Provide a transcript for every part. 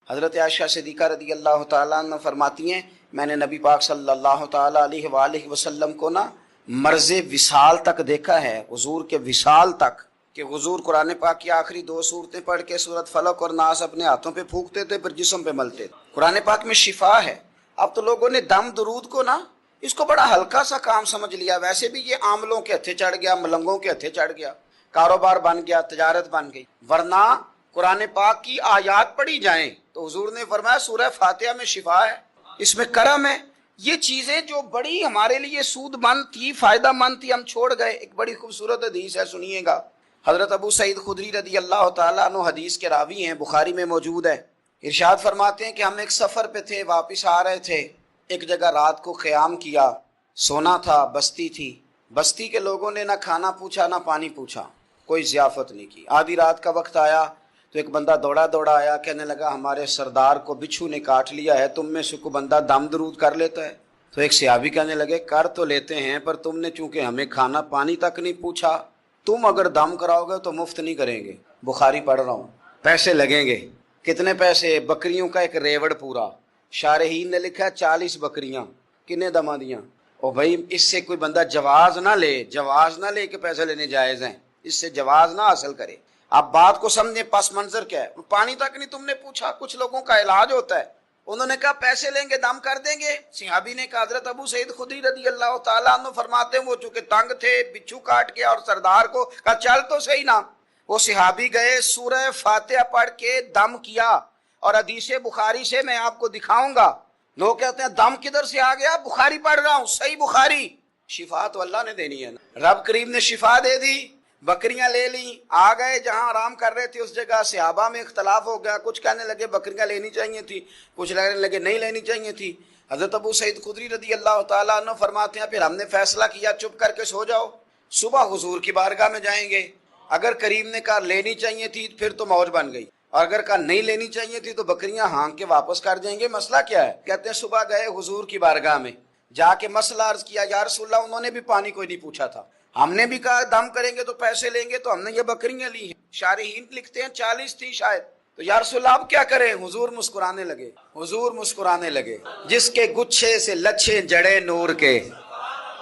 حضرت عائشہ صدیقہ رضی اللہ تعالیٰ عنہ فرماتی ہیں میں نے نبی پاک صلی اللہ تعالیٰ علیہ وآلہ وسلم کو نا مرض وصال تک دیکھا ہے، حضور کے وصال تک، کہ حضور قرآن پاک کی آخری 2 سورتیں پڑھ کے سورت فلق اور ناس اپنے ہاتھوں پہ پھونکتے تھے، پھر جسم پہ ملتے تھے۔ قرآن پاک میں شفا ہے۔ اب تو لوگوں نے دم درود کو نا اس کو بڑا ہلکا سا کام سمجھ لیا۔ ویسے بھی یہ عاملوں کے ہتھے چڑھ گیا، ملنگوں کے ہتھے چڑھ گیا، کاروبار بن گیا، تجارت بن گئی، ورنہ قرآن پاک کی آیات پڑھی جائیں تو حضور نے فرمایا سورہ فاتحہ میں شفا ہے، اس میں کرم ہے۔ یہ چیزیں جو بڑی ہمارے لیے سود مند تھی، فائدہ مند تھی، ہم چھوڑ گئے۔ ایک بڑی خوبصورت حدیث ہے، سنیے گا۔ حضرت ابو سعید خدری رضی اللہ تعالیٰ عنہ حدیث کے راوی ہیں، بخاری میں موجود ہے۔ ارشاد فرماتے ہیں کہ ہم ایک سفر پہ تھے، واپس آ رہے تھے، ایک جگہ رات کو قیام کیا، سونا تھا، بستی تھی۔ بستی کے لوگوں نے نہ کھانا پوچھا نہ پانی پوچھا، کوئی ضیافت نہیں کی۔ آدھی رات کا وقت آیا تو ایک بندہ دوڑا دوڑا آیا، کہنے لگا ہمارے سردار کو بچھو نے کاٹ لیا ہے، تم میں سے کوئی بندہ دم درود کر لیتا ہے؟ تو ایک صحابی کہنے لگے کر تو لیتے ہیں، پر تم نے چونکہ ہمیں کھانا پانی تک نہیں پوچھا، تم اگر دم کراؤ گے تو مفت نہیں کریں گے، بخاری پڑھ رہا ہوں، پیسے لگیں گے۔ کتنے پیسے؟ بکریوں کا ایک ریوڑ پورا۔ شارحین نے لکھا 40 بکریاں، کنے دما دیاں؟ اور بھائی اس سے کوئی بندہ جواز نہ لے کہ پیسے لینے جائز ہیں، اس سے جواز نہ حاصل کرے۔ آپ بات کو سمجھیں، پس منظر کیا ہے؟ پانی تک نہیں تم نے پوچھا۔ کچھ لوگوں کا علاج ہوتا ہے، انہوں نے کہا پیسے لیں گے دم کر دیں گے۔ صحابی نے کہا حضرت ابو سعید خدری رضی اللہ تعالیٰ عنہ فرماتے ہیں وہ چونکہ تنگ تھے، بچھو کاٹ گیا، اور سردار کو کہا چل تو صحیح نا۔ وہ صحابی گئے، سورہ فاتحہ پڑھ کے دم کیا، اور حدیث بخاری سے میں آپ کو دکھاؤں گا۔ لوگ کہتے ہیں دم کدھر سے آ گیا؟ بخاری پڑھ رہا ہوں، صحیح بخاری۔ شفا تو اللہ نے دینی ہے نا، رب کریم نے شفا دے دی۔ بکریاں لے لیں، آ گئے جہاں آرام کر رہے تھے اس جگہ۔ صحابہ میں اختلاف ہو گیا، کچھ کہنے لگے بکریاں لینی چاہیے تھی، کچھ کہنے لگے نہیں لینی چاہیے تھی۔ حضرت ابو سعید خدری رضی اللہ تعالیٰ عنہ فرماتے ہیں پھر ہم نے فیصلہ کیا چپ کر کے سو جاؤ، صبح حضور کی بارگاہ میں جائیں گے۔ اگر کریم نے کہا لینی چاہیے تھی پھر تو موج بن گئی، اور اگر کہا نہیں لینی چاہیے تھی تو بکریاں ہانک کے واپس کر جائیں گے۔ مسئلہ کیا ہے؟ کہتے ہیں صبح گئے حضور کی بارگاہ میں، جا کے مسئلہ عرض کیا، یا رسول اللہ انہوں نے بھی پانی کوئی نہیں پوچھا تھا، ہم نے بھی کہا دم کریں گے تو پیسے لیں گے، تو ہم نے یہ بکریاں لی ہیں۔ شارحین لکھتے ہیں 40 تھی شاید۔ تو یا رسول اللہ اب کیا کریں؟ حضور مسکرانے لگے۔ جس کے گچھے سے لچھے جڑے نور کے،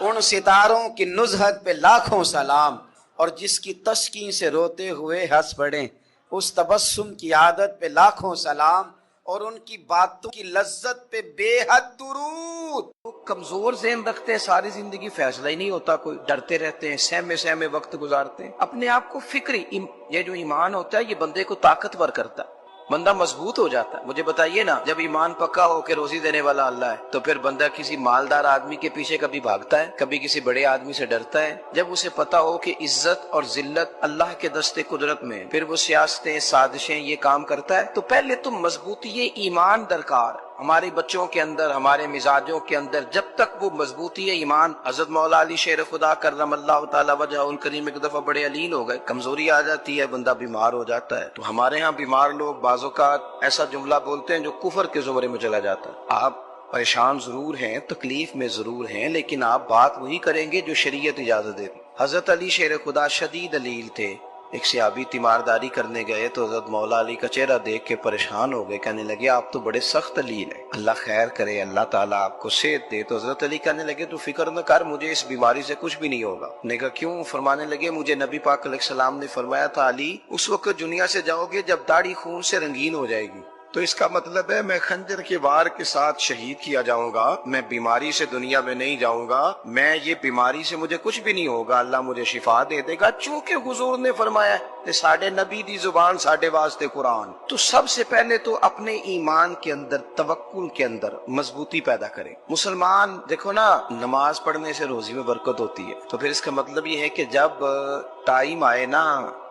ان ستاروں کی نزہت پہ لاکھوں سلام، اور جس کی تسکین سے روتے ہوئے ہنس پڑیں، اس تبسم کی عادت پہ لاکھوں سلام، اور ان کی باتوں کی لذت پہ بے حد درود۔ کمزور ذہن رکھتے ہیں، ساری زندگی فیصلہ ہی نہیں ہوتا، کوئی ڈرتے رہتے ہیں، سہمے وقت گزارتے ہیں، اپنے آپ کو فکری۔ یہ جو ایمان ہوتا ہے یہ بندے کو طاقتور کرتا ہے، بندہ مضبوط ہو جاتا ہے۔ مجھے بتائیے نا، جب ایمان پکا ہو کہ روزی دینے والا اللہ ہے، تو پھر بندہ کسی مالدار آدمی کے پیچھے کبھی بھاگتا ہے؟ کبھی کسی بڑے آدمی سے ڈرتا ہے؟ جب اسے پتا ہو کہ عزت اور ذلت اللہ کے دستے قدرت میں، پھر وہ سیاستیں، سازشیں یہ کام کرتا ہے۔ تو پہلے تو مضبوطی ایمان درکار ہے ہمارے بچوں کے اندر، ہمارے مزاجوں کے اندر۔ جب تک وہ مضبوطی ایمان، حضرت مولا علی شیر خدا کرم اللہ تعالی وجہ الکریم ایک دفعہ بڑے علیل ہو گئے، کمزوری آ جاتی ہے، بندہ بیمار ہو جاتا ہے۔ تو ہمارے ہاں بیمار لوگ بعض اوقات ایسا جملہ بولتے ہیں جو کفر کے زمرے میں چلا جاتا ہے۔ آپ پریشان ضرور ہیں، تکلیف میں ضرور ہیں، لیکن آپ بات وہی کریں گے جو شریعت اجازت دیتی۔ حضرت علی شیر خدا شدید علیل تھے۔ ایک صحابی تیمارداری کرنے گئے تو حضرت مولا علی کا چہرہ دیکھ کے پریشان ہو گئے، کہنے لگے آپ تو بڑے سخت علیل ہیں، اللہ خیر کرے، اللہ تعالیٰ آپ کو صحت دے۔ تو حضرت علی کہنے لگے تو فکر نہ کر، مجھے اس بیماری سے کچھ بھی نہیں ہوگا۔ نے کہا کیوں؟ فرمانے لگے مجھے نبی پاک علیہ السلام نے فرمایا تھا علی اس وقت دنیا سے جاؤ گے جب داڑھی خون سے رنگین ہو جائے گی، تو اس کا مطلب ہے میں خنجر کے وار کے ساتھ شہید کیا جاؤں گا، میں بیماری سے دنیا میں نہیں جاؤں گا، میں یہ بیماری سے مجھے کچھ بھی نہیں ہوگا، اللہ مجھے شفا دے دے گا، چونکہ حضور نے فرمایا کہ ساڈے نبی دی زبان ساڈے واسطے قرآن۔ تو سب سے پہلے تو اپنے ایمان کے اندر، توکل کے اندر مضبوطی پیدا کریں۔ مسلمان دیکھو نا، نماز پڑھنے سے روزی میں برکت ہوتی ہے، تو پھر اس کا مطلب یہ ہے کہ جب ٹائم آئے نا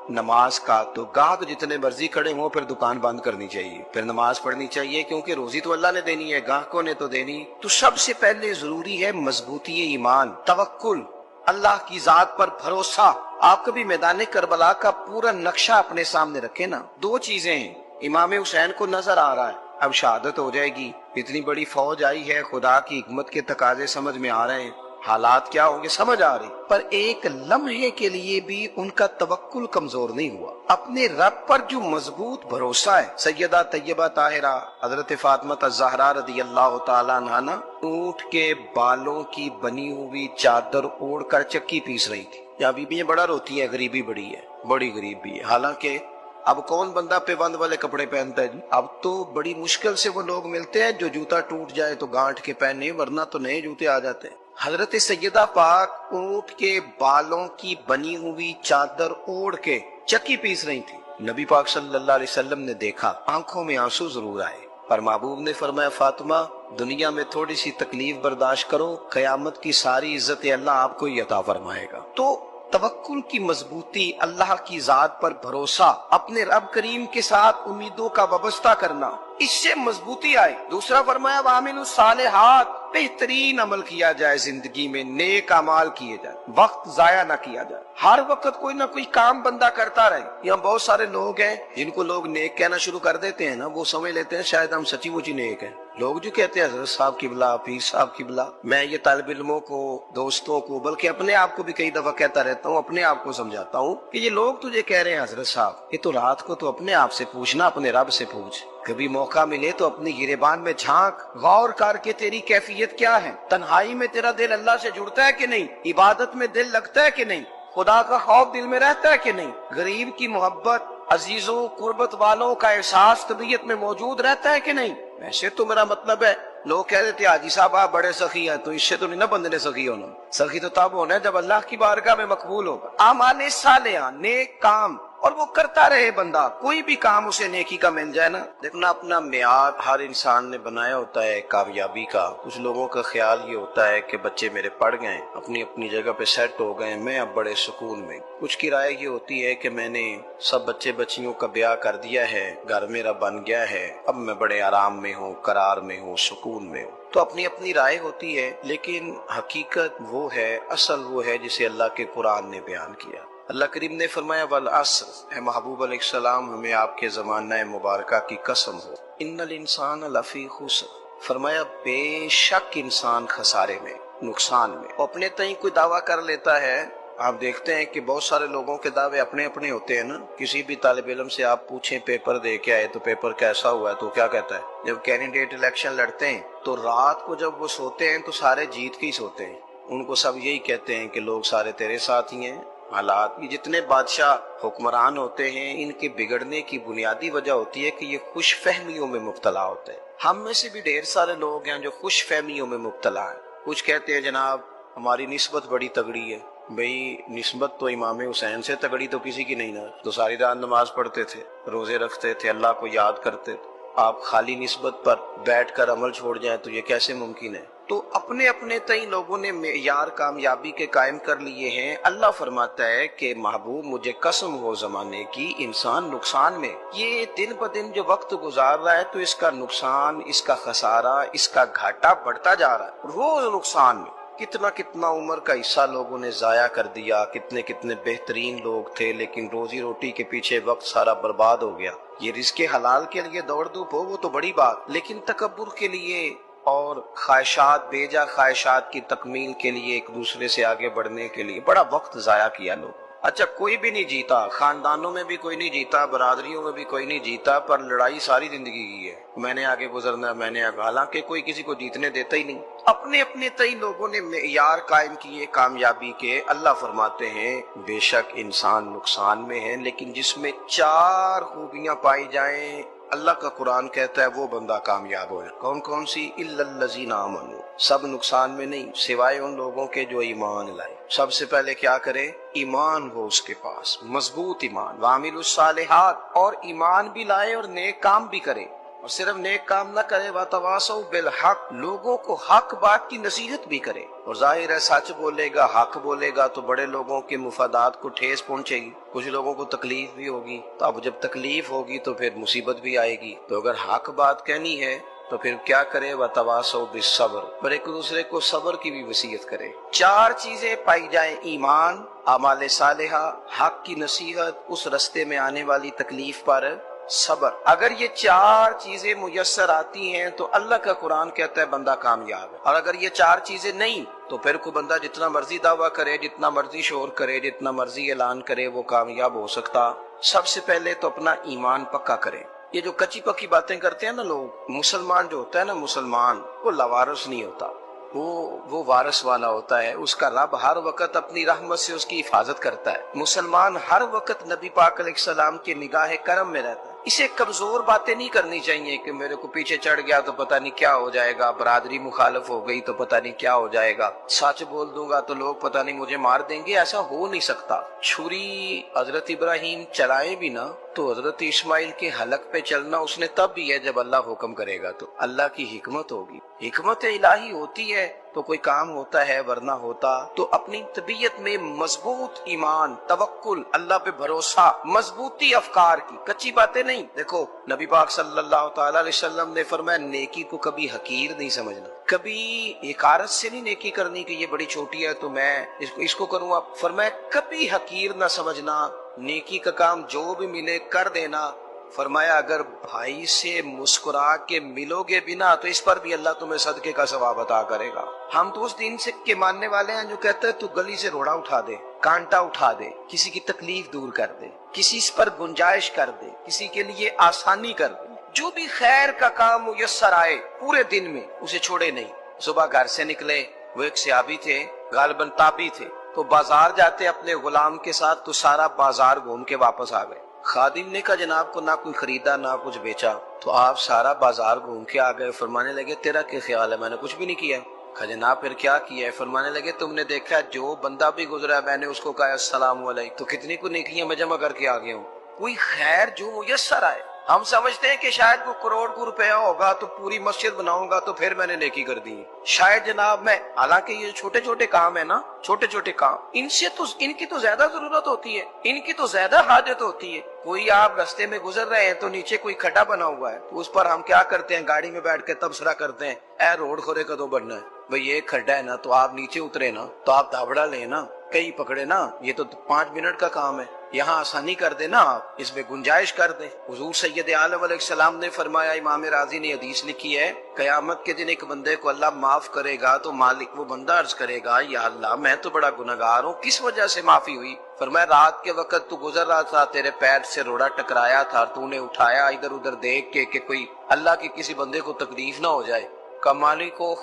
نماز کا تو گاہک جتنے مرضی کھڑے ہوں پھر دکان بند کرنی چاہیے، پھر نماز پڑھنی چاہیے، کیونکہ روزی تو اللہ نے دینی ہے، گاہکوں نے تو دینی۔ تو سب سے پہلے ضروری ہے مضبوطی ایمان، توکل، اللہ کی ذات پر بھروسہ۔ آپ کبھی میدان کربلا کا پورا نقشہ اپنے سامنے رکھیں نا، 2 چیزیں ہیں، امام حسین کو نظر آ رہا ہے اب شہادت ہو جائے گی، اتنی بڑی فوج آئی ہے، خدا کی حکمت کے تقاضے سمجھ میں آ رہے ہیں، حالات کیا ہوں گے سمجھ آ رہی، پر ایک لمحے کے لیے بھی ان کا توکل کمزور نہیں ہوا۔ اپنے رب پر جو مضبوط بھروسہ ہے، سیدہ طیبہ طاہرہ حضرت فاطمہ الزہرا رضی اللہ تعالیٰ عنہا اونٹ کے بالوں کی بنی ہوئی چادر اوڑھ کر چکی پیس رہی تھی۔ یہاں بیویاں بڑا روتی ہیں، غریبی بڑی ہے، بڑی غریب بھی ہے۔ حالانکہ اب کون بندہ پیبند والے کپڑے پہنتا ہے جی؟ اب تو بڑی مشکل سے وہ لوگ ملتے ہیں جو جوتا ٹوٹ جائے تو گانٹھ کے پہنے، ورنہ تو نئے جوتے آ جاتے ہیں۔ حضرت سیدہ پاک اونٹ کے بالوں کی بنی ہوئی چادر اوڑھ کے چکی پیس رہی تھی۔ نبی پاک صلی اللہ علیہ وسلم نے دیکھا، آنکھوں میں آنسو ضرور آئے، پر محبوب نے فرمایا فاطمہ دنیا میں تھوڑی سی تکلیف برداشت کرو، قیامت کی ساری عزت اللہ آپ کو ہی عطا فرمائے گا۔ تو توکل کی مضبوطی، اللہ کی ذات پر بھروسہ، اپنے رب کریم کے ساتھ امیدوں کا وابستہ کرنا، اس سے مضبوطی آئے۔ دوسرا فرمایا وَعَمِلُوا الصَّالِحَاتِ، بہترین عمل کیا جائے زندگی میں، نیک اعمال کیے جائے، وقت ضائع نہ کیا جائے، ہر وقت کوئی نہ کوئی کام بندہ کرتا رہے۔ یہاں بہت سارے لوگ ہیں جن کو لوگ نیک کہنا شروع کر دیتے ہیں نا، وہ سمجھ لیتے ہیں شاید ہم سچی مچی نیک ہیں۔ لوگ جو کہتے ہیں حضرت صاحب کی بلا، پیر صاحب کی بلا، میں یہ طالب علموں کو، دوستوں کو، بلکہ اپنے آپ کو بھی کئی دفعہ کہتا رہتا ہوں، اپنے آپ کو سمجھاتا ہوں کہ یہ لوگ تجھے کہہ رہے ہیں حضرت صاحب، یہ تو رات کو تو اپنے آپ سے پوچھنا، اپنے رب سے پوچھ، کبھی موقع ملے تو اپنی گریبان میں جھانک، غور کر کے تیری کیفیت کیا ہے، تنہائی میں تیرا دل اللہ سے جڑتا ہے کہ نہیں، عبادت میں دل لگتا ہے کہ نہیں، خدا کا خوف دل میں رہتا ہے کہ نہیں، غریب کی محبت، عزیزوں قربت والوں کا احساس طبیعت میں موجود رہتا ہے کہ نہیں۔ ویسے تو میرا مطلب ہے، لوگ کہہ دیتے حاجی صاحب آپ بڑے سخی ہیں، تو اس سے تو نہیں نا بندے نے سخی ہونا، سخی تو تب ہونا ہے جب اللہ کی بارگاہ میں مقبول ہوگا۔ اعمال صالحہ، نیک کام، اور وہ کرتا رہے بندہ، کوئی بھی کام اسے نیکی کا مل جائے نا۔ دیکھنا اپنا معیار ہر انسان نے بنایا ہوتا ہے کامیابی کا۔ کچھ لوگوں کا خیال یہ ہوتا ہے کہ بچے میرے پڑھ گئے، اپنی اپنی جگہ پہ سیٹ ہو گئے، میں اب بڑے سکون میں۔ کچھ کی رائے یہ ہوتی ہے کہ میں نے سب بچے بچیوں کا بیاہ کر دیا ہے، گھر میرا بن گیا ہے، اب میں بڑے آرام میں ہوں، قرار میں ہوں، سکون میں ہوں۔ تو اپنی اپنی رائے ہوتی ہے، لیکن حقیقت وہ ہے، اصل وہ ہے جسے اللہ کے قرآن نے بیان کیا۔ اللہ کریم نے فرمایا والعصر، اے محبوب علیہ السلام ہمیں آپ کے زمانہ مبارکہ کی قسم ہو، ان الانسان لفی خسر، فرمایا بے شک انسان خسارے میں، نقصان میں۔ وہ اپنے تئیں کوئی دعویٰ کر لیتا ہے، آپ دیکھتے ہیں کہ بہت سارے لوگوں کے دعوے اپنے اپنے ہوتے ہیں نا۔ کسی بھی طالب علم سے آپ پوچھیں پیپر دے کے آئے تو پیپر کیسا ہوا ہے، تو کیا کہتا ہے؟ جب کینڈیڈیٹ الیکشن لڑتے ہیں تو رات کو جب وہ سوتے ہیں تو سارے جیت کے ہی سوتے ہیں، ان کو سب یہی کہتے ہیں کہ لوگ سارے تیرے ساتھ ہی ہیں۔ حالات، یہ جتنے بادشاہ حکمران ہوتے ہیں ان کے بگڑنے کی بنیادی وجہ ہوتی ہے کہ یہ خوش فہمیوں میں مبتلا ہوتے ہیں۔ ہم میں سے بھی ڈھیر سارے لوگ ہیں جو خوش فہمیوں میں مبتلا ہیں۔ کچھ کہتے ہیں جناب ہماری نسبت بڑی تگڑی ہے۔ بھئی نسبت تو امام حسین سے تگڑی تو کسی کی نہیں نا، تو ساری رات نماز پڑھتے تھے، روزے رکھتے تھے، اللہ کو یاد کرتے تھے۔ آپ خالی نسبت پر بیٹھ کر عمل چھوڑ جائیں تو یہ کیسے ممکن ہے؟ تو اپنے اپنے تئیں لوگوں نے معیار کامیابی کے قائم کر لیے ہیں۔ اللہ فرماتا ہے کہ محبوب مجھے قسم ہو زمانے کی، انسان نقصان میں، یہ دن بدن جو وقت گزار رہا ہے تو اس کا نقصان، اس کا خسارہ، اس کا گھاٹا بڑھتا جا رہا ہے، روز نقصان میں۔ کتنا کتنا عمر کا حصہ لوگوں نے ضائع کر دیا، کتنے کتنے بہترین لوگ تھے لیکن روزی روٹی کے پیچھے وقت سارا برباد ہو گیا۔ یہ رزق حلال کے لیے دوڑ دھوپ ہو وہ تو بڑی بات، لیکن تکبر کے لیے اور خواہشات، بیجا خواہشات کی تکمیل کے لیے، ایک دوسرے سے آگے بڑھنے کے لیے بڑا وقت ضائع کیا لوگ۔ اچھا کوئی بھی نہیں جیتا، خاندانوں میں بھی کوئی نہیں جیتا، برادریوں میں بھی کوئی نہیں جیتا، پر لڑائی ساری زندگی کی ہے، میں نے آگے گزرنا، میں نے آگے، حالانکہ کوئی کسی کو جیتنے دیتا ہی نہیں۔ اپنے اپنے تئیں لوگوں نے معیار قائم کیے کامیابی کے۔ اللہ فرماتے ہیں بے شک انسان نقصان میں ہے، لیکن جس میں 4 خوبیاں پائی جائیں اللہ کا قرآن کہتا ہے وہ بندہ کامیاب ہو جائے۔ کون کون سی؟ الا الذین آمنوا، سب نقصان میں نہیں سوائے ان لوگوں کے جو ایمان لائے۔ سب سے پہلے کیا کرے؟ ایمان ہو اس کے پاس، مضبوط ایمان، وعملوا الصالحات، اور ایمان بھی لائے اور نیک کام بھی کرے، اور صرف نیک کام نہ کرے، وتواصوا بالحق، لوگوں کو حق بات کی نصیحت بھی کرے۔ اور ظاہر ہے سچ بولے گا، حق بولے گا تو بڑے لوگوں کے مفادات کو ٹھیس پہنچے گی، کچھ لوگوں کو تکلیف بھی ہوگی، تو اب جب تکلیف ہوگی تو پھر مصیبت بھی آئے گی۔ تو اگر حق بات کہنی ہے تو پھر کیا کرے؟ وتواصوا بالصبر، اور ایک دوسرے کو صبر کی بھی وصیت کرے۔ 4 چیزیں پائی جائیں، ایمان، اعمال صالحہ، حق کی نصیحت، اس رستے میں آنے والی تکلیف پر صبر۔ اگر یہ چار چیزیں میسر آتی ہیں تو اللہ کا قرآن کہتا ہے بندہ کامیاب ہے، اور اگر یہ چار چیزیں نہیں تو پھر کوئی بندہ جتنا مرضی دعویٰ کرے، جتنا مرضی شور کرے، جتنا مرضی اعلان کرے، وہ کامیاب ہو سکتا۔ سب سے پہلے تو اپنا ایمان پکا کرے۔ یہ جو کچی پکی باتیں کرتے ہیں نا لوگ، مسلمان جو ہوتا ہے نا مسلمان، وہ لاوارث نہیں ہوتا، وہ وارث والا ہوتا ہے۔ اس کا رب ہر وقت اپنی رحمت سے اس کی حفاظت کرتا ہے۔ مسلمان ہر وقت نبی پاک علیہ السلام کی نگاہ کرم میں رہتا ہے۔ اسے کمزور باتیں نہیں کرنی چاہیے کہ میرے کو پیچھے چڑھ گیا تو پتہ نہیں کیا ہو جائے گا، برادری مخالف ہو گئی تو پتہ نہیں کیا ہو جائے گا، سچ بول دوں گا تو لوگ پتہ نہیں مجھے مار دیں گے۔ ایسا ہو نہیں سکتا۔ چھری حضرت ابراہیم چلائے بھی نا تو حضرت اسماعیل کے حلق پہ چلنا اس نے تب بھی ہے جب اللہ حکم کرے گا، تو اللہ کی حکمت ہوگی، حکمت الہی ہوتی ہے تو کوئی کام ہوتا ہے، ورنہ ہوتا تو اپنی طبیعت میں مضبوط ایمان، توکل، اللہ پہ بھروسہ، مضبوطی افکار کی، کچی باتیں نہیں۔ دیکھو نبی پاک صلی اللہ تعالی علیہ وسلم نے فرمایا نیکی کو کبھی حقیر نہیں سمجھنا، کبھی حقارت سے نہیں نیکی کرنی کہ یہ بڑی چھوٹی ہے تو میں اس کو کروں۔ آپ فرمایا کبھی حقیر نہ سمجھنا، نیکی کا کام جو بھی ملے کر دینا۔ فرمایا اگر بھائی سے مسکرا کے ملو گے بنا تو اس پر بھی اللہ تمہیں صدقے کا ثواب عطا کرے گا۔ ہم تو اس دین سے کے ماننے والے ہیں جو کہتے ہیں تو گلی سے روڑا اٹھا دے، کانٹا اٹھا دے، کسی کی تکلیف دور کر دے، کسی پر گنجائش کر دے، کسی کے لیے آسانی کر دے، جو بھی خیر کا کام میسر آئے پورے دن میں اسے چھوڑے نہیں۔ صبح گھر سے نکلے، وہ ایک صحابی تھے، غالباً تابعی تھے، تو بازار جاتے اپنے غلام کے ساتھ تو سارا بازار گھوم کے واپس آ گئے۔ خادم نے کہا جناب کو نہ کوئی خریدا نہ کچھ بیچا، تو آپ سارا بازار گھوم کے آ گئے۔ فرمانے لگے تیرا کیا خیال ہے؟ میں نے کچھ بھی نہیں کیا۔ کہا جناب پھر کیا کیا ہے؟ فرمانے لگے تم نے دیکھا جو بندہ بھی گزرا میں نے اس کو کہا السلام علیکم، تو کتنی کو نیکیاں میں جمع کر کے آ گیا ہوں۔ کوئی خیر جو میسر آئے۔ ہم سمجھتے ہیں کہ شاید وہ کروڑ کو روپیہ ہوگا تو پوری مسجد بناؤں گا تو پھر میں نے نیکی کر دی، شاید جناب میں، حالانکہ یہ چھوٹے چھوٹے کام ہے نا، چھوٹے چھوٹے کام، ان کی تو زیادہ ضرورت ہوتی ہے، ان کی تو زیادہ حاجت ہوتی ہے۔ کوئی آپ رستے میں گزر رہے ہیں تو نیچے کوئی کھڈا بنا ہوا ہے تو اس پر ہم کیا کرتے ہیں، گاڑی میں بیٹھ کے تبصرہ کرتے ہیں اے روڈ کھورے کدو بننا ہے بھئی، یہ کھڈا ہے نا تو آپ نیچے اترے نا، تو آپ دھابڑا لیں نا، کئی پکڑے نا، یہ تو 5 منٹ کا کام ہے، یہاں آسانی کر دے نا، آپ اس میں گنجائش کر دیں۔ حضور سید عالم علیہ السلام نے فرمایا، امام راضی نے حدیث لکھی ہے، قیامت کے دن ایک بندے کو اللہ معاف کرے گا تو مالک وہ بندہ عرض کرے گا یا اللہ میں تو بڑا گنہگار ہوں، کس وجہ سے معافی ہوئی؟ فرمایا رات کے وقت تو گزر رہا تھا، تیرے پیر سے روڑا ٹکرایا تھا، تو نے اٹھایا ادھر ادھر دیکھ کے کہ کوئی اللہ کے کسی بندے کو تکلیف نہ ہو جائے۔ کمالی کو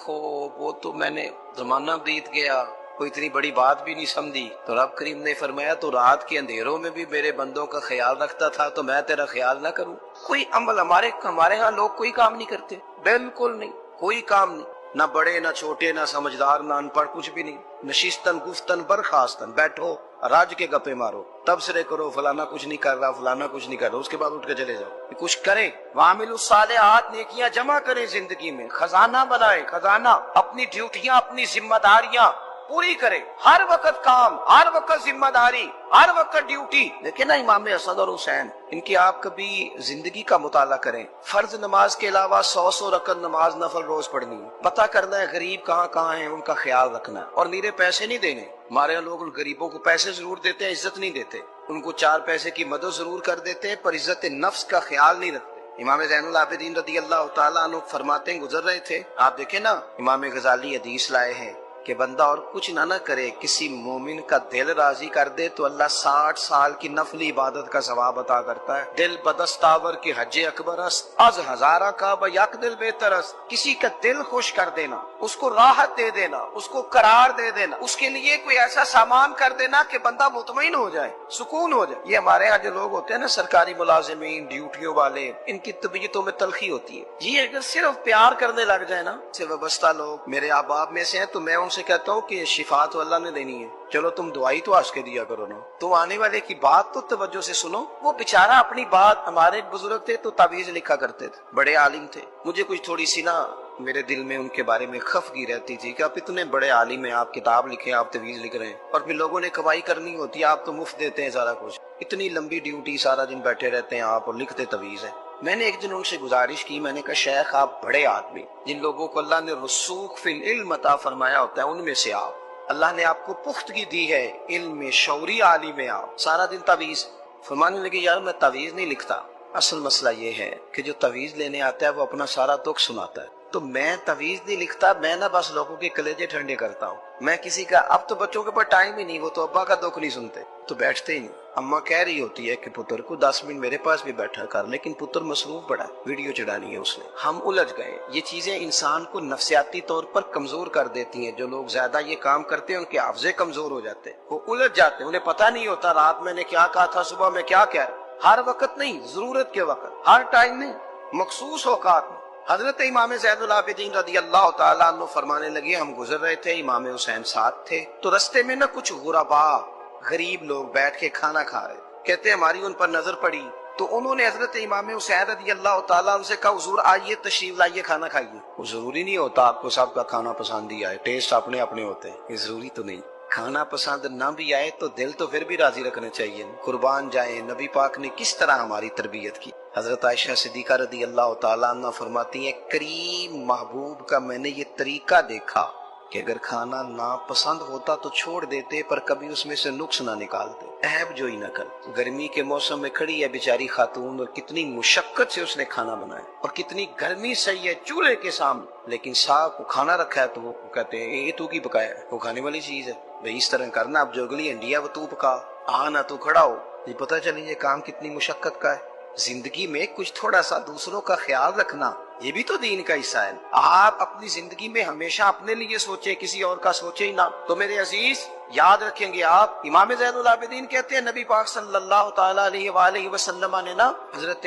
وہ تو میں نے زمانہ بیت گیا، کوئی اتنی بڑی بات بھی نہیں سمجھی، تو رب کریم نے فرمایا تو رات کے اندھیروں میں بھی میرے بندوں کا خیال رکھتا تھا تو میں تیرا خیال نہ کروں؟ کوئی عمل ہمارے ہاں لوگ کوئی کام نہیں کرتے، بالکل نہیں، کوئی کام نہیں، نہ بڑے نہ چھوٹے نہ سمجھدار نہ ان پڑھ، کچھ بھی نہیں، نشستن گفتن برخاستن، بیٹھو راج کے گپے مارو، تبصرے کرو فلانا کچھ نہیں کر رہا، فلانا کچھ نہیں کر رہا، اس کے بعد اٹھ کے چلے جاؤ، کچھ کریں، وعملوا الصالحات، نیکیاں جمع کریں زندگی میں، خزانہ بنائیں، خزانہ، اپنی ڈیوٹیاں اپنی ذمہ داریاں پوری کرے، ہر وقت کام، ہر وقت ذمہ داری، ہر وقت ڈیوٹی۔ لیکن نا امام حسن اور حسین، ان کی آپ کبھی زندگی کا مطالعہ کریں، فرض نماز کے علاوہ 100 رکعت نماز نفل روز پڑھنی ہے، پتہ کرنا ہے غریب کہاں کہاں ہیں، ان کا خیال رکھنا ہے، اور میرے پیسے نہیں دینے۔ ہمارے یہاں لوگ ان غریبوں کو پیسے ضرور دیتے ہیں، عزت نہیں دیتے، ان کو 4 پیسے کی مدد ضرور کر دیتے ہیں پر عزت نفس کا خیال نہیں رکھتے۔ امام زین العابدین رضی اللہ تعالیٰ عنہ فرماتے ہیں، گزر رہے تھے، آپ دیکھیں نا، امام غزالی حدیث لائے ہیں کہ بندہ اور کچھ نہ کرے، کسی مومن کا دل راضی کر دے تو اللہ 60 سال کی نفلی عبادت کا ثواب عطا کرتا ہے۔ دل بدستاور کی حج اکبر است، از ہزارہ کا یک دل بہتر است۔ کسی کا دل خوش کر دینا، اس کو راحت دے دینا، اس کو قرار دے دینا، اس کے لیے کوئی ایسا سامان کر دینا کہ بندہ مطمئن ہو جائے، سکون ہو جائے۔ یہ ہمارے یہاں جو لوگ ہوتے ہیں نا، سرکاری ملازمین، ڈیوٹیوں والے، ان کی طبیعتوں میں تلخی ہوتی ہے۔ یہ اگر صرف پیار کرنے لگ جائے نا، سے وابستہ لوگ میرے احباب میں سے ہیں، تو میں ان سے کہتا ہوں کہ شفا تو اللہ نے دینی ہے، چلو تم دعائی تو آج کے دیا کرو نا، تم آنے والے کی بات تو توجہ سے سنو۔ وہ بیچارہ اپنی بات، ہمارے ایک بزرگ تھے تو تعویذ لکھا کرتے تھے، بڑے عالم تھے، مجھے کچھ تھوڑی سی نا میرے دل میں ان کے بارے میں خفگی رہتی تھی کہ آپ اتنے بڑے عالم ہیں، آپ کتاب لکھیں، آپ تعویذ لکھ رہے ہیں، اور پھر لوگوں نے کمائی کرنی ہوتی ہے، آپ تو مفت دیتے ہیں سارا کچھ، اتنی لمبی ڈیوٹی، سارا دن بیٹھے رہتے ہیں آپ اور لکھتے تعویذ ہیں۔ میں نے ایک دن ان سے گزارش کی، میں نے کہا شیخ آپ بڑے آدمی، جن لوگوں کو اللہ نے رسوخ فی العلم عطا فرمایا ہوتا ہے، ان میں سے آپ، اللہ نے آپ کو پختگی دی ہے، علم میں شعوری عالم ہے آپ، سارا دن تعویذ۔ فرمانے لگے یار میں تعویذ نہیں لکھتا، اصل مسئلہ یہ ہے کہ جو تعویذ لینے آتا ہے وہ اپنا سارا دکھ سناتا ہے. تو میں تعویذ نہیں لکھتا، میں نہ بس لوگوں کے کلیجے ٹھنڈے کرتا ہوں. میں کسی کا، اب تو بچوں کے پاس ٹائم ہی نہیں، وہ تو ابا کا دکھ نہیں سنتے، تو بیٹھتے ہی نہیں. اماں کہہ رہی ہوتی ہے کہ پتر کو 10 منٹ میرے پاس بھی بیٹھا کر، لیکن پتر مصروف پڑا ہے، ویڈیو چڑھانی ہے اس نے. ہم الجھ گئے. یہ چیزیں انسان کو نفسیاتی طور پر کمزور کر دیتی ہیں. جو لوگ زیادہ یہ کام کرتے ہیں ان کے حافظے کمزور ہو جاتے ہیں، وہ الجھ جاتے ہیں، انہیں پتہ نہیں ہوتا رات میں نے کیا کہا تھا، صبح میں کیا کہہ رہا. ہر وقت نہیں، ضرورت کے وقت، ہر ٹائم نہیں، مخصوص اوقات میں. حضرت امام زین العابدین رضی اللہ تعالیٰ عنہ فرمانے لگے، ہم گزر رہے تھے، امام حسین ساتھ تھے، تو رستے میں نہ کچھ غربا، غریب لوگ بیٹھ کے کھانا کھا رہے. کہتے ہماری ان پر نظر پڑی تو انہوں نے حضرت امام حسین رضی اللہ تعالیٰ عنہ سے کہا، حضور آئیے تشریف لائیے، کھانا کھائیے. وہ ضروری نہیں ہوتا آپ کو سب کا کھانا پسند ہی آئے، ٹیسٹ اپنے اپنے ہوتے ہیں، یہ ضروری تو نہیں. کھانا پسند نہ بھی آئے تو دل تو پھر بھی راضی رکھنے چاہیے. قربان جائیں نبی پاک نے کس طرح ہماری تربیت کی. حضرت عائشہ صدیقہ رضی اللہ تعالیٰ عنہ فرماتی ہیں، کریم محبوب کا میں نے یہ طریقہ دیکھا کہ اگر کھانا ناپسند ہوتا تو چھوڑ دیتے، پر کبھی اس میں سے نقص نہ نکالتے، عیب جوئی نہ کر. گرمی کے موسم میں کھڑی ہے بیچاری خاتون، اور کتنی مشقت سے اس نے کھانا بنایا، اور کتنی گرمی صحیح ہے چولہے کے سامنے، لیکن صاحب کو کھانا رکھا ہے تو وہ کہتے ہیں یہ تو کی پکایا ہے، وہ کھانے والی چیز ہے بھئی، اس طرح کرنا. اب جو اگلی انڈیا وہ تو پکا، آنا تو کھڑا ہو. یہ پتہ چلی یہ کام کتنی مشقت کا ہے. زندگی میں کچھ تھوڑا سا دوسروں کا خیال رکھنا یہ بھی تو دین کا حصہ ہے. آپ اپنی زندگی میں ہمیشہ اپنے لیے سوچیں، کسی اور کا سوچیں ہی نہ. تو میرے عزیز یاد رکھیں گے آپ، امام زین العابدین کہتے ہیں نبی پاک صلی اللہ تعالیٰ علیہ وآلہ وسلم نے نا حضرت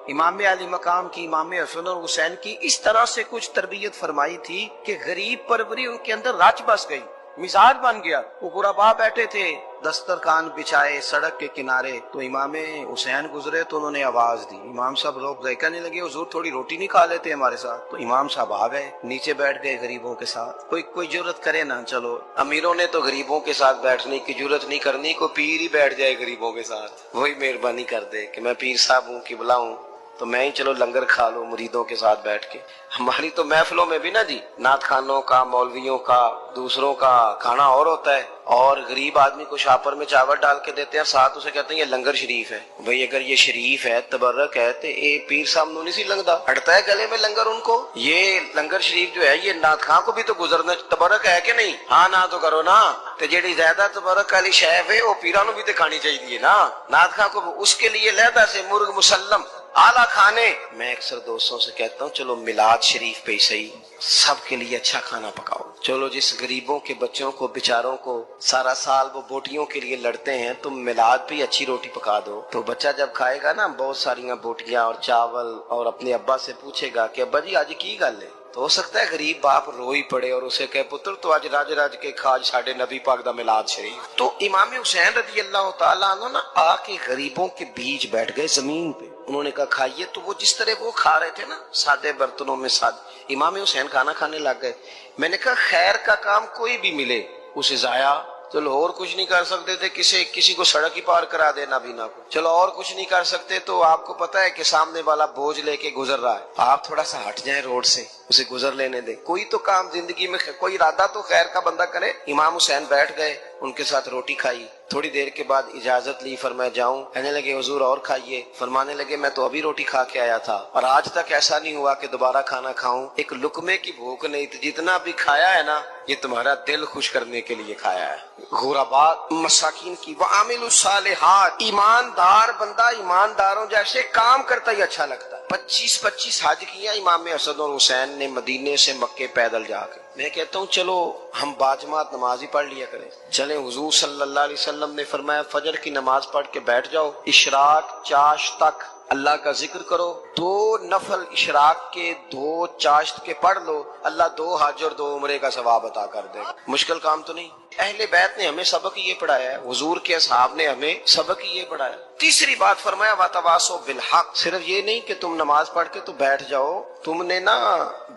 امام علی مقام کی، امام حسن اور حسین کی اس طرح سے کچھ تربیت فرمائی تھی کہ غریب پروری ان کے اندر رچ بس گئی، مزاج بن گیا. وہ غربا بیٹھے تھے دسترخوان بچھائے سڑک کے کنارے، تو امام حسین گزرے تو انہوں نے آواز دی. امام صاحب لوگ کہنے لگے حضور تھوڑی روٹی نہیں کھا لیتے ہمارے ساتھ. تو امام صاحب آ گئے، نیچے بیٹھ گئے غریبوں کے ساتھ. کوئی جرت کرے نا، چلو امیروں نے تو غریبوں کے ساتھ بیٹھنے کی جرت نہیں کرنی، کوئی پیر ہی بیٹھ جائے غریبوں کے ساتھ، وہی مہربانی کر دے کہ میں پیر صاحب ہوں کہ بلاؤں تو میں ہی چلو لنگر کھا لوں مریدوں کے ساتھ بیٹھ کے. ہماری تو محفلوں میں بھی نا جی نعت خانوں کا، مولویوں کا، دوسروں کا کھانا اور ہوتا ہے، اور غریب آدمی کو شاپر میں چاول ڈال کے دیتے ہیں، ساتھ اسے کہتے ہیں یہ لنگر شریف ہے. بھئی اگر یہ شریف ہے، تبرک ہے، تو اے پیر صاحب نو نہیں سی لنگدا، اڑتا ہے گلے میں لنگر ان کو. یہ لنگر شریف جو ہے یہ نعت خاں کو بھی تو گزرنا تبرک ہے کہ نہیں؟ ہاں نہ تو کرو نا. تے جیڑی زیادہ تبرک والی شے ہے وہ پیراں نو بھی تے کھانی چاہیے نا. نعت خاں کو اس کے لیے لہدا سے مرغ مسلم اعلیٰ کھانے. میں اکثر دوستوں سے کہتا ہوں چلو میلاد شریف پہ صحیح سب کے لیے اچھا کھانا پکاؤ. چلو جس غریبوں کے بچوں کو بیچاروں کو سارا سال وہ بوٹیوں کے لیے لڑتے ہیں، تم میلاد پہ اچھی روٹی پکا دو، تو بچہ جب کھائے گا نا بہت ساریاں بوٹیاں اور چاول، اور اپنے ابا سے پوچھے گا کہ ابا جی آج کی گل ہے، تو ہو سکتا ہے غریب باپ روئی پڑے اور اسے کہے پتر تو آج راج راج کے کھاج ساڑھے نبی پاک دا میلاد شریف. تو امام حسین رضی اللہ تعالیٰ عنہ نا آ کے غریبوں کے بیچ بیٹھ گئے زمین پہ. انہوں نے کہا کھائیے. تو وہ جس طرح وہ کھا رہے تھے نا سادے برتنوں میں سادے، امام حسین کھانا کھانے لگ گئے. میں نے کہا خیر کا کام کوئی بھی ملے اسے ضائع، چلو اور کچھ نہیں کر سکتے تھے، کسی کو سڑک ہی پار کرا دے نابینا کو، چلو اور کچھ نہیں کر سکتے، تو آپ کو پتا ہے کہ سامنے والا بوجھ لے کے گزر رہا ہے، آپ تھوڑا سا ہٹ جائیں روڈ سے، اسے گزر لینے دیں. کوئی تو کام زندگی میں کوئی ارادہ تو خیر کا بندہ کرے. امام حسین بیٹھ گئے، ان کے ساتھ روٹی کھائی. تھوڑی دیر کے بعد اجازت لی، فرمایا جاؤں؟ کہنے لگے حضور اور کھائیے. فرمانے لگے میں تو ابھی روٹی کھا کے آیا تھا اور آج تک ایسا نہیں ہوا کہ دوبارہ کھانا کھاؤں. ایک لقمے کی بھوک نہیں تھی، جتنا بھی کھایا ہے نا یہ تمہارا دل خوش کرنے کے لیے کھایا ہے. غرباء مساکین کی وعامل الصالحات، ایماندار بندہ ایمانداروں جیسے کام کرتا ہی اچھا لگتا ہے. 25 حج کیا امام حسن اور حسین نے مدینے سے مکے پیدل جا کے. میں کہتا ہوں چلو ہم باجماعت نماز ہی پڑھ لیا کریں. چلیں حضور صلی اللہ علیہ وسلم نے فرمایا فجر کی نماز پڑھ کے بیٹھ جاؤ، اشراق چاشت تک اللہ کا ذکر کرو، 2 نفل اشراق کے 2 چاشت کے پڑھ لو، اللہ 2 حج اور 2 عمرے کا ثواب عطا کر دے گا. مشکل کام تو نہیں. اہل بیت نے ہمیں سبق یہ پڑھایا ہے، حضور کے اصحاب نے ہمیں سبق یہ پڑھایا. تیسری بات فرمایا وَتَوَاصَوْا بِالْحَقِّ. صرف یہ نہیں کہ تم نماز پڑھ کے تو بیٹھ جاؤ، تم نے نا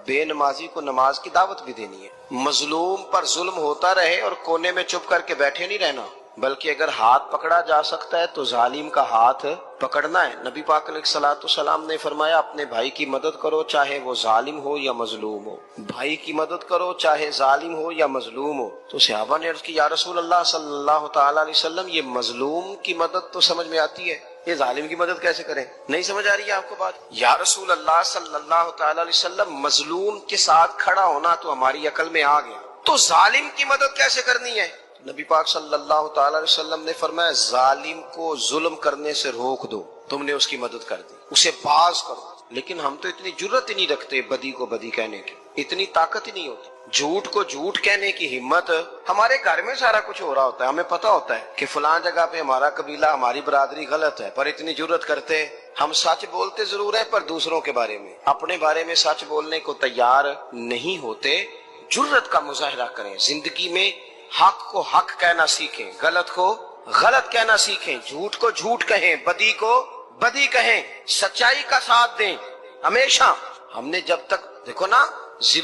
بے نمازی کو نماز کی دعوت بھی دینی ہے. مظلوم پر ظلم ہوتا رہے اور کونے میں چپ کر کے بیٹھے نہیں رہنا، بلکہ اگر ہاتھ پکڑا جا سکتا ہے تو ظالم کا ہاتھ پکڑنا ہے. نبی پاک علیہ الصلوۃ والسلام نے فرمایا اپنے بھائی کی مدد کرو چاہے وہ ظالم ہو یا مظلوم ہو. بھائی کی مدد کرو چاہے ظالم ہو یا مظلوم ہو. تو صحابہ نے عرض کی یا رسول اللہ صلی اللہ تعالی علیہ وسلم یہ مظلوم کی مدد تو سمجھ میں آتی ہے، یہ ظالم کی مدد کیسے کریں؟ نہیں سمجھ آ رہی ہے آپ کو بات؟ یا رسول اللہ صلی اللہ تعالی علیہ وسلم، مظلوم کے ساتھ کھڑا ہونا تو ہماری عقل میں آ گیا، تو ظالم کی مدد کیسے کرنی ہے؟ نبی پاک صلی اللہ تعالی علیہ وسلم نے فرمایا ظالم کو ظلم کرنے سے روک دو، تم نے اس کی مدد کر دی، اسے باز کرو۔ لیکن ہم تو اتنی جرت ہی نہیں رکھتے بدی کو بدی کہنے کی، اتنی طاقت ہی نہیں ہوتی، جھوٹ کو جھوٹ کہنے کی ہمت۔ ہمارے گھر میں سارا کچھ ہو رہا ہوتا ہے، ہمیں پتا ہوتا ہے کہ فلاں جگہ پہ ہمارا قبیلہ ہماری برادری غلط ہے، پر اتنی جرت کرتے ہم سچ بولتے ضرور ہیں، پر دوسروں کے بارے میں، اپنے بارے میں سچ بولنے کو تیار نہیں ہوتے۔ جرت کا مظاہرہ کریں زندگی میں، حق کو حق کہنا سیکھیں، غلط کو غلط کہنا سیکھیں، جھوٹ کو جھوٹ کہیں، بدی کو بدی کہیں، سچائی کا ساتھ دیں ہمیشہ۔ ہم نے جب تک دیکھو نا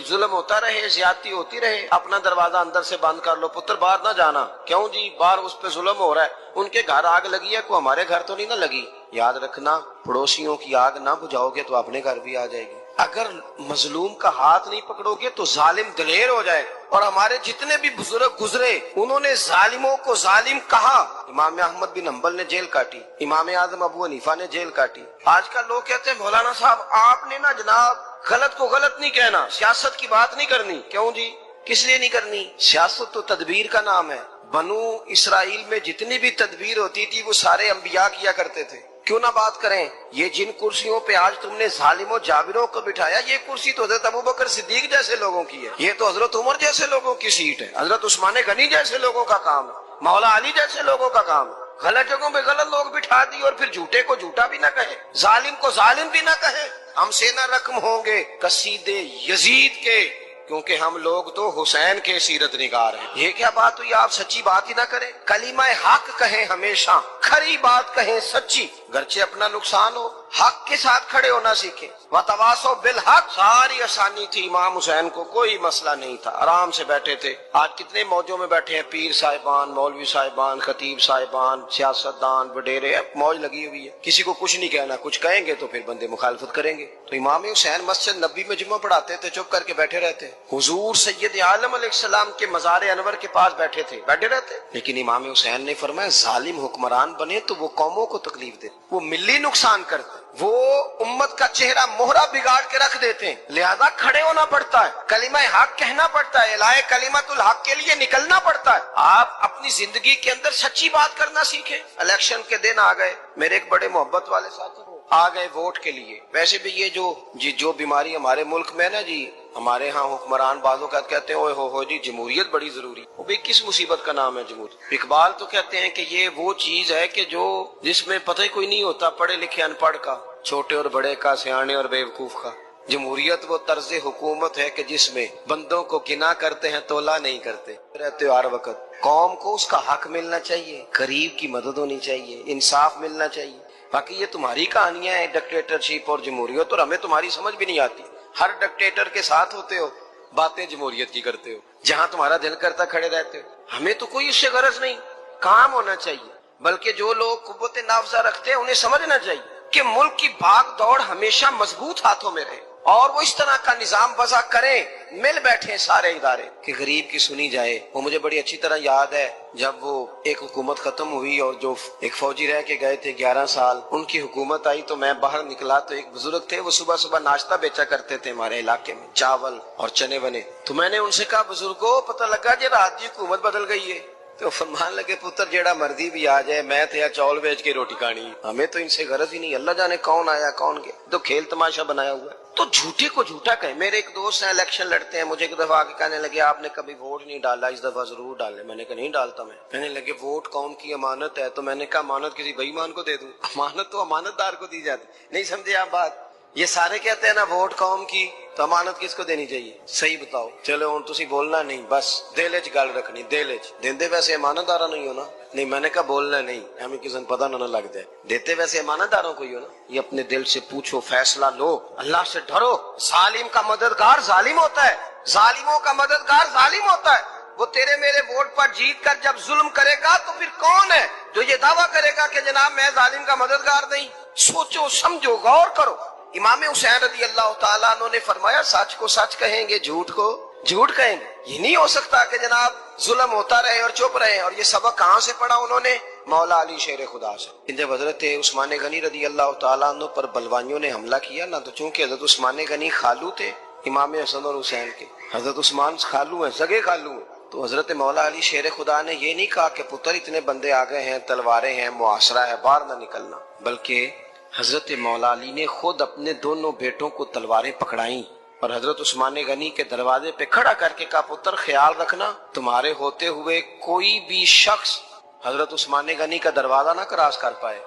ظلم ہوتا رہے، زیادتی ہوتی رہے، اپنا دروازہ اندر سے بند کر لو، پتر باہر نہ جانا، کیوں جی باہر اس پہ ظلم ہو رہا ہے، ان کے گھر آگ لگی ہے، کوئی ہمارے گھر تو نہیں نہ لگی۔ یاد رکھنا پڑوسیوں کی آگ نہ بجھاؤ گے تو اپنے گھر بھی آ جائے گی۔ اگر مظلوم کا ہاتھ نہیں پکڑو گے تو ظالم دلیر ہو جائے گا۔ اور ہمارے جتنے بھی بزرگ گزرے انہوں نے ظالموں کو ظالم کہا۔ امام احمد بن حنبل نے جیل کاٹی، امام اعظم ابو حنیفہ نے جیل کاٹی۔ آج کل لوگ کہتے ہیں مولانا صاحب آپ نے نا جناب غلط کو غلط نہیں کہنا، سیاست کی بات نہیں کرنی۔ کیوں جی؟ کس لیے نہیں کرنی؟ سیاست تو تدبیر کا نام ہے۔ بنو اسرائیل میں جتنی بھی تدبیر ہوتی تھی وہ سارے انبیاء کیا کرتے تھے۔ کیوں نہ بات کریں؟ یہ جن کرسیوں پہ آج تم نے ظالموں جابروں کو بٹھایا، یہ کرسی تو حضرت ابوبکر صدیق جیسے لوگوں کی ہے، یہ تو حضرت عمر جیسے لوگوں کی سیٹ ہے، حضرت عثمان غنی جیسے لوگوں کا کام ہے، مولا علی جیسے لوگوں کا کام ہے۔ غلط جگہوں پہ غلط لوگ بٹھا دی اور پھر جھوٹے کو جھوٹا بھی نہ کہے، ظالم کو ظالم بھی نہ کہے۔ ہم سے نہ رقم ہوں گے قصید یزید کے، کیونکہ ہم لوگ تو حسین کے سیرت نگار ہیں۔ یہ کیا بات ہوئی؟ آپ سچی بات ہی نہ کریں، کلمہ حق کہیں، ہمیشہ کھری بات کہیں، سچی، گرچہ اپنا نقصان ہو، حق کے ساتھ کھڑے ہونا سیکھیں۔ وتواصوا بالحق، ساری آسانی تھی، امام حسین کو کوئی مسئلہ نہیں تھا، آرام سے بیٹھے تھے۔ آج کتنے موجوں میں بیٹھے ہیں، پیر صاحبان، مولوی صاحبان، خطیب صاحبان، سیاستدان، وڈیرے، موج لگی ہوئی ہے، کسی کو کچھ نہیں کہنا، کچھ کہیں گے تو پھر بندے مخالفت کریں گے۔ تو امام حسین مسجد نبی میں جمعہ پڑھاتے تھے، چپ کر کے بیٹھے رہتے، حضور سید عالم علیہ السلام کے مزار انور کے پاس بیٹھے تھے، بیٹھے رہتے۔ لیکن امام حسین نے فرمایا ظالم حکمران بنے تو وہ قوموں کو تکلیف دے، وہ ملی نقصان کرتے، وہ امت کا چہرہ مہرہ بگاڑ کے رکھ دیتے ہیں، لہذا کھڑے ہونا پڑتا ہے، کلمہ حق کہنا پڑتا ہے، الہی کلمت الحق کے لیے نکلنا پڑتا ہے۔ آپ اپنی زندگی کے اندر سچی بات کرنا سیکھیں۔ الیکشن کے دن آ گئے، میرے ایک بڑے محبت والے ساتھی آ گئے ووٹ کے لیے۔ ویسے بھی یہ جو بیماری ہمارے ملک میں نا جی، ہمارے ہاں حکمران بعضوں کا کہتے ہیں اوے ہو جی جمہوریت بڑی ضروری، وہ بھی کس مصیبت کا نام ہے جمہوریت؟ اقبال تو کہتے ہیں کہ یہ وہ چیز ہے کہ جس میں پتہ ہی کوئی نہیں ہوتا پڑھے لکھے ان پڑھ کا، چھوٹے اور بڑے کا، سیانے اور بیوقوف کا۔ جمہوریت وہ طرز حکومت ہے کہ جس میں بندوں کو گنا کرتے ہیں تولا نہیں کرتے رہتے ہر وقت۔ قوم کو اس کا حق ملنا چاہیے، غریب کی مدد ہونی چاہیے، انصاف ملنا چاہیے۔ باقی یہ تمہاری کہانیاں ہیں ڈکٹیٹرشپ اور جمہوریت، اور ہمیں تمہاری سمجھ بھی نہیں آتی، ہر ڈکٹیٹر کے ساتھ ہوتے ہو، باتیں جمہوریت کی کرتے ہو، جہاں تمہارا دل کرتا کھڑے رہتے ہو۔ ہمیں تو کوئی اس سے غرض نہیں، کام ہونا چاہیے، بلکہ جو لوگ قوت نافذہ رکھتے ہیں انہیں سمجھنا چاہیے کہ ملک کی بھاگ دوڑ ہمیشہ مضبوط ہاتھوں میں رہے، اور وہ اس طرح کا نظام وضع کریں، مل بیٹھیں سارے ادارے کہ غریب کی سنی جائے۔ وہ مجھے بڑی اچھی طرح یاد ہے جب وہ ایک حکومت ختم ہوئی اور جو ایک فوجی رہ کے گئے تھے 11 سال، ان کی حکومت آئی تو میں باہر نکلا تو ایک بزرگ تھے، وہ صبح صبح ناشتہ بیچا کرتے تھے ہمارے علاقے میں، چاول اور چنے بنے۔ تو میں نے ان سے کہا بزرگوں پتہ لگا جی رات جی حکومت بدل گئی ہے؟ تو فرمان لگے پتر جیڑا مرضی بھی آ جائے، میں تھے چاول بیچ کے روٹی کھانی، ہمیں تو ان سے غرض ہی نہیں، اللہ جانے کون آیا کون گیا، تو کھیل تماشا بنایا ہوا ہے۔ تو جھوٹے کو جھوٹا کہیں۔ میرے ایک دوست ہیں الیکشن لڑتے ہیں، مجھے ایک دفعہ آ کے کہنے لگے آپ نے کبھی ووٹ نہیں ڈالا، اس دفعہ ضرور ڈالے۔ میں نے کہا نہیں ڈالتا میں۔ کہنے لگے ووٹ قوم کی امانت ہے، تو میں نے کہا امانت کسی بے ایمان کو دے دوں؟ امانت تو امانت دار کو دی جاتی، نہیں سمجھے آپ بات؟ یہ سارے کہتے ہیں نا ووٹ قوم کی، تو امانت کس کو دینی چاہیے؟ صحیح بتاؤ۔ چلو ہوں تسی بولنا نہیں، بس دل وچ گل رکھنی، دل وچ دیندے ویسے امانت دارا نہیں ہونا۔ نہیں میں نے کہا بولنا نہیں، ہمیں کسی نے پتہ نہ لگ جائے، دیتے ویسے امانت داروں کو ہی ہو نا۔ یہ اپنے دل سے پوچھو، فیصلہ لو، اللہ سے ڈرو۔ ظالم کا مددگار ظالم ہوتا ہے، ظالموں کا مددگار ظالم ہوتا ہے۔ وہ تیرے میرے ووٹ پر جیت کر جب ظلم کرے گا تو پھر کون ہے جو یہ دعویٰ کرے گا کہ جناب میں ظالم کا مددگار نہیں؟ سوچو سمجھو غور کرو۔ امام حسین رضی اللہ تعالیٰ عنہ نے فرمایا سچ کو سچ کہیں گے، جھوٹ کو جھوٹ کہیں گے۔ یہ نہیں ہو سکتا کہ جناب ظلم ہوتا رہے اور چپ رہے. اور یہ سبق کہاں سے پڑھا انہوں نے؟ مولا علی شیر خدا سے. جب حضرت عثمان غنی رضی اللہ تعالیٰ عنہ پر بلوائیوں نے حملہ کیا نا، تو چونکہ حضرت عثمان غنی خالو تھے امام حسن اور حسین کے، حضرت عثمان خالو ہیں، سگے خالو ہیں، تو حضرت مولا علی شیر خدا نے یہ نہیں کہا کہ پتر اتنے بندے آ گئے ہیں، تلواریں ہیں، محاصرہ ہے، باہر نہ نکلنا، بلکہ حضرت مولا علی نے خود اپنے دونوں بیٹوں کو تلواریں پکڑائیں اور حضرت عثمان غنی کے دروازے پہ کھڑا کر کے کہا پتر خیال رکھنا تمہارے ہوتے ہوئے کوئی بھی شخص حضرت عثمان غنی کا دروازہ نہ کراس کر پائے.